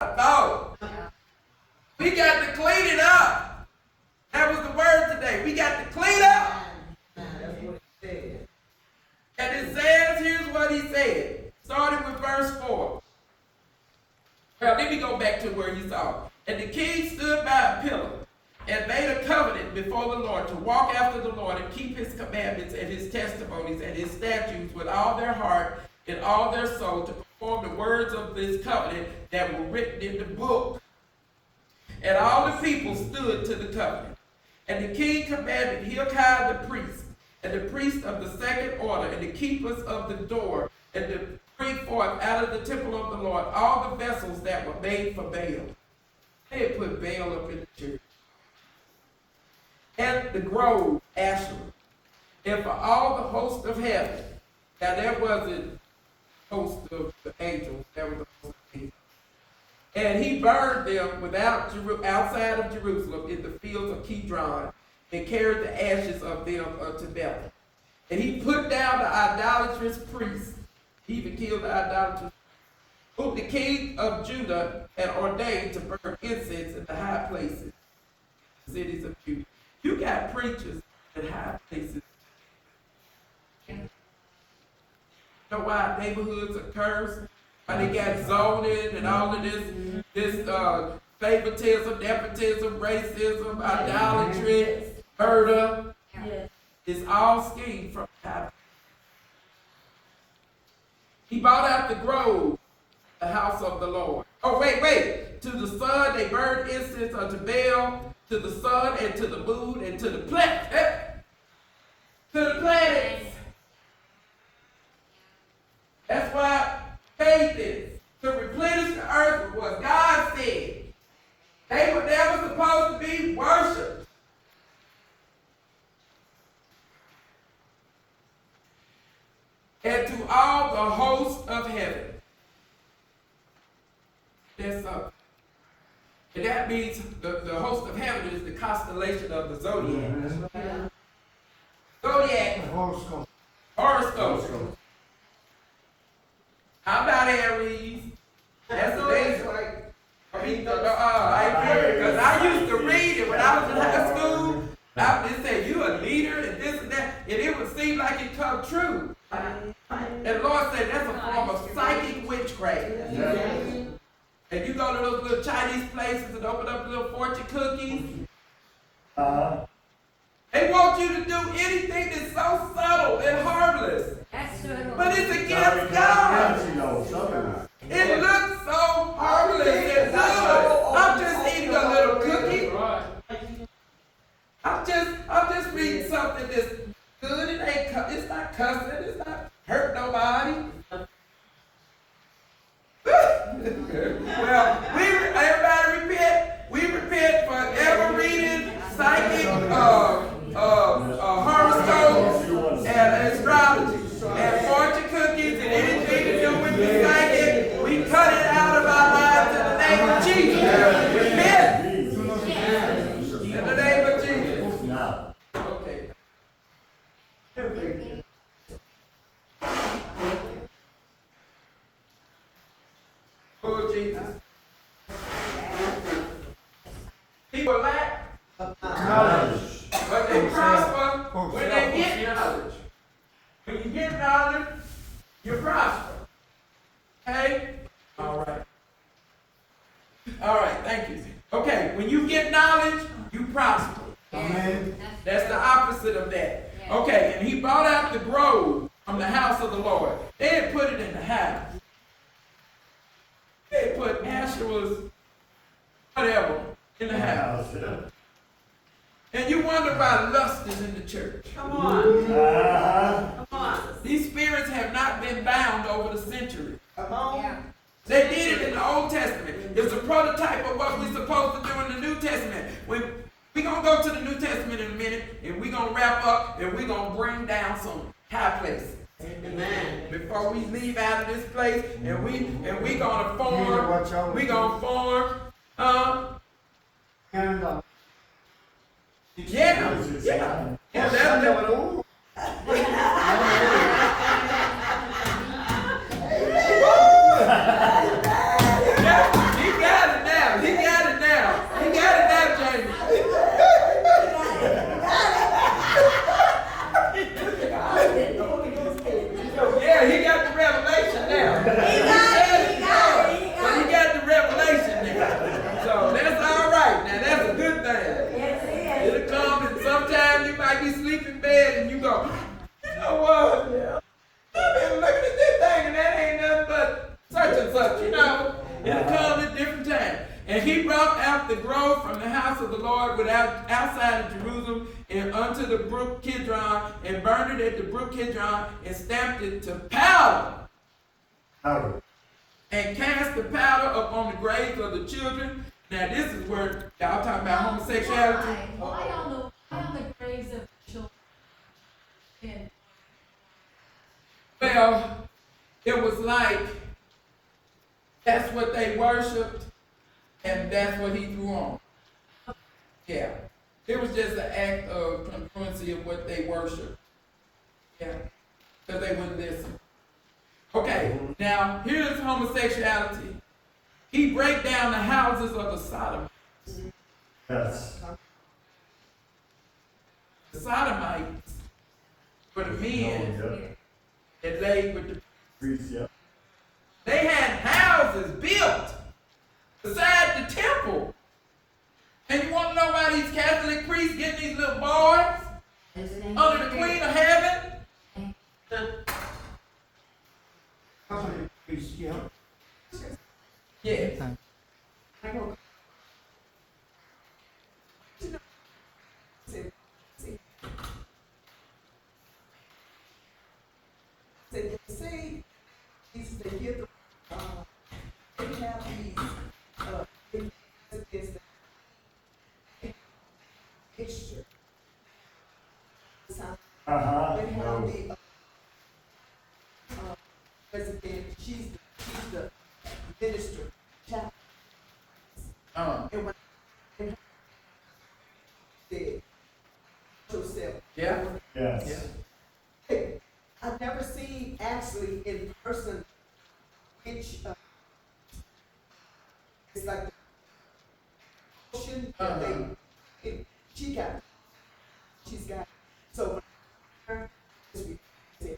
No. We got to clean it up. That was the word today. We got to clean up. That's what it said. And it says, here's what he said. Starting with verse 4. Well, let me go back to where you saw. And the king stood by a pillar and made a covenant before the Lord to walk after the Lord and keep his commandments and his testimonies and his statutes with all their heart and all their soul, to perform the words of this covenant that were written in the book. And all the people stood to the covenant. And the king commanded Hilkiah the priest, and the priests of the second order, and the keepers of the door, and to bring forth out of the temple of the Lord all the vessels that were made for Baal. They had put Baal up in the church. And the grove, Asherah, and for all the host of heaven. Now there wasn't host of the angels, there was the host of angels. And he burned them outside of Jerusalem in the fields of Kidron, and carried the ashes of them unto Bethel. And he put down the idolatrous priests. He even killed the idolatrous, whom the king of Judah had ordained to burn incense in the high places, the cities of Judah. You got preachers in high places. You know why neighborhoods are cursed? Why they got zoning and all of this favoritism, nepotism, racism, idolatry, murder. Yes. It's all schemed from high. He bought out the grove, the house of the Lord. Oh, wait. To the sun they burned incense unto Baal, to the sun and to the moon and to the planets. To the planets. That's why faith is to replenish the earth with what God said. They were never supposed to be worshipped. And to all the hosts of heaven. That's up. And that means the host of heaven is the constellation of the zodiac. Yeah. Zodiac. Horoscope. Horoscope. I'm not Aries. That's the basic. I ain't because I used to read it when I was in high school. I would say you a leader and this and that, and it would seem like it come true. And the Lord said that's a form of psychic witchcraft. Yeah. And you go to those little Chinese places and open up little fortune cookies. They want you to do anything that's so subtle and harmless. That's true. But it's against God. It looks so harmless and good. I'm just eating a little cookie. I'm just reading something that's good. It's not cussing. It's not hurt nobody. Well, everybody repent. We repent for ever reading psychic horoscopes and astrology and fortune cookies and anything to do with the psychic. We cut it out of our lives in the name of Jesus. Repent in the name of Jesus. Okay. Oh, Jesus. People lack Knowledge. but they prosper when they get knowledge. When you get knowledge, you prosper. Okay? All right, thank you. Okay, when you get knowledge, you prosper. Amen. That's the opposite of that. Okay, and he brought out the grove from the house of the Lord. They had put it in the house. They had put Asherah's whatever in the house. And you wonder why lust is in the church. Come on. Come on. These spirits have not been bound over the centuries. Come on. Yeah. They did it in the Old Testament. It's a prototype of what we're supposed to do in the New Testament. We're going to go to the New Testament in a minute, and we're going to wrap up, and we're going to bring down some high places. Amen. Before we leave out of this place, and we going to form, we going to form, And yeah. He got time. And he brought out the grove from the house of the Lord without outside of Jerusalem and unto the brook Kidron, and burned it at the brook Kidron, and stamped it to powder, Powder. and cast the powder upon the graves of the children. Now this is where y'all talking about homosexuality. Why on the graves of children? And Well, it was like that's what they worshipped, and that's what he threw on. Yeah. It was just an act of congruency of what they worshiped. Yeah. Because they wouldn't listen. Okay, now here's homosexuality. He break down the houses of the Sodomites. Yes. The Sodomites were the men Oh, yeah. that laid with the Grease, yeah. They had houses built beside the temple. And you want to know why these Catholic priests getting these little boys under the Queen of Heaven? Yes. Say, these they give they have these is the picture. Uh-huh. They have No. the president. She's the minister. Chapel. And when said yourself. Yeah. Yes. Hey, I've never seen actually in person which it's like the ocean that she's got so when she said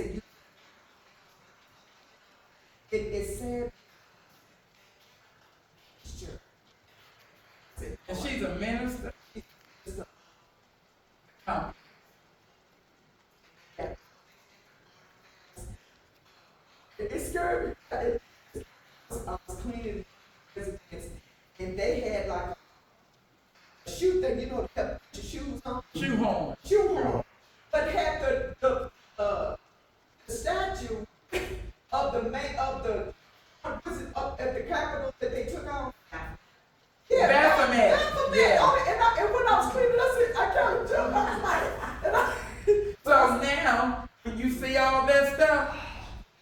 you it said And she's a minister. Oh. It scared me. I was cleaning residence, and they had like a shoe thing, you know, to put your shoes on. Shoehorn. Shoe horn. But had the statue of the was it up at the Capitol that they took out? Yeah, Baphomet. Baphomet. Yeah. Oh, and when I was cleaning, I said, I counted two. I was like, and I, So now, when you see all that stuff,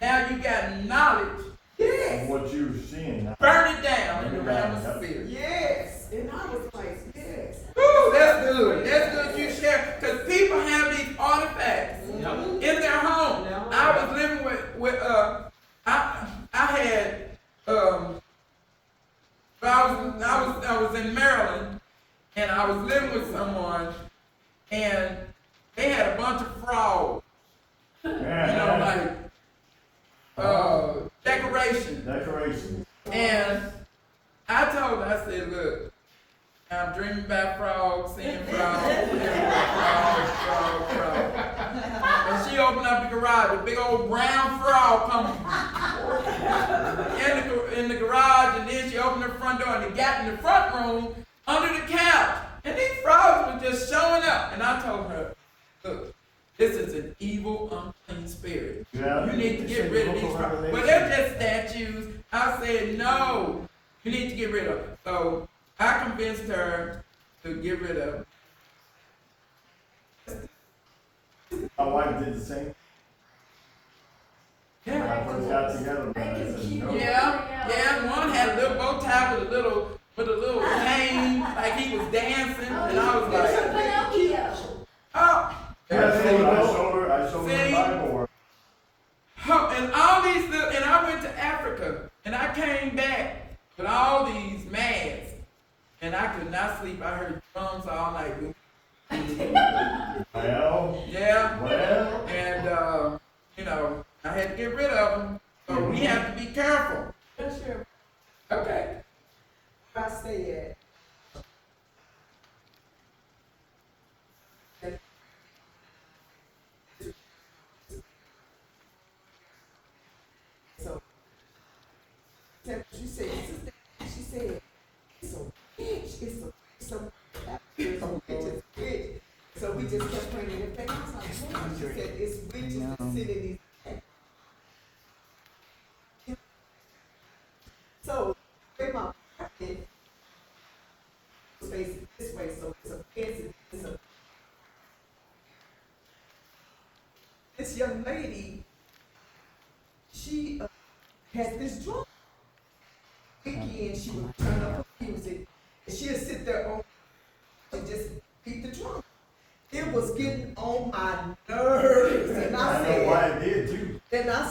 now you got knowledge. yes. What you're seeing now. Burn it down in the Burn it realm down, of yep. spirit. Yes. And I was like, yes. Woo, that's good. That's good you share. Because people have these artifacts in their home. I was living with I had I was in Maryland, and I was living with someone, and they had a bunch of frogs, you know, like decorations. Decorations. And I told her, I said, look, I'm dreaming about frogs, seeing frogs, frogs. And she opened up the garage, a big old brown frog coming in the garage, and then she opened the front door, and they got in the front room under the couch. And these frogs were just showing up. And I told her, look, this is an evil, unclean spirit. Yeah. You need to get rid of these frogs. Well, they're just statues. I said, no, you need to get rid of them. So I convinced her to get rid of them. My wife did the same. When I Yeah. first got together, but I said no. Yeah. One had a little bow tie with a little cane, like he was dancing, and I was like, Pinocchio. oh. I showed her the See? Bible. And all these little, and I went to Africa, and I came back with all these masks, and I could not sleep. I heard drums all night. Well, Yeah. well. And, you know, I had to get rid of them. So we have to be careful. That's your, Okay. I stay at. So She said, it's witches that sit in these. So, in my pocket, was facing this way, so it's a fence, it's a. This young lady, she had this drum. Weekend, she would turn up her music, and she'd sit there on and just beat the drum. It was getting on my nerves, and I know why it did too. and I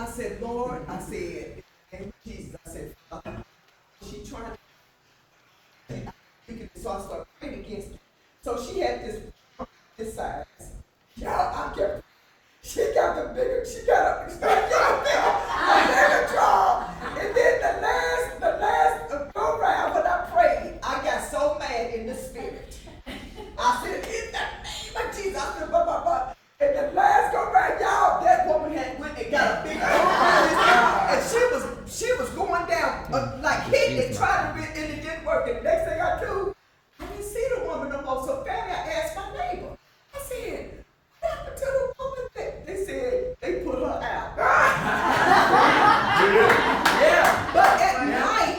said, Lord, I said, and Jesus, I said, she trying to, so I started praying against it. So she had this size. Y'all, I kept, she got the bigger, she got a bigger drum. And then the last go round when I prayed, I got so mad in the spirit. I said, in the name of Jesus, I said, blah. And the last go round, y'all, that woman had went and got a big and she was going down, like hitting it, trying to, and it didn't work. And the next thing I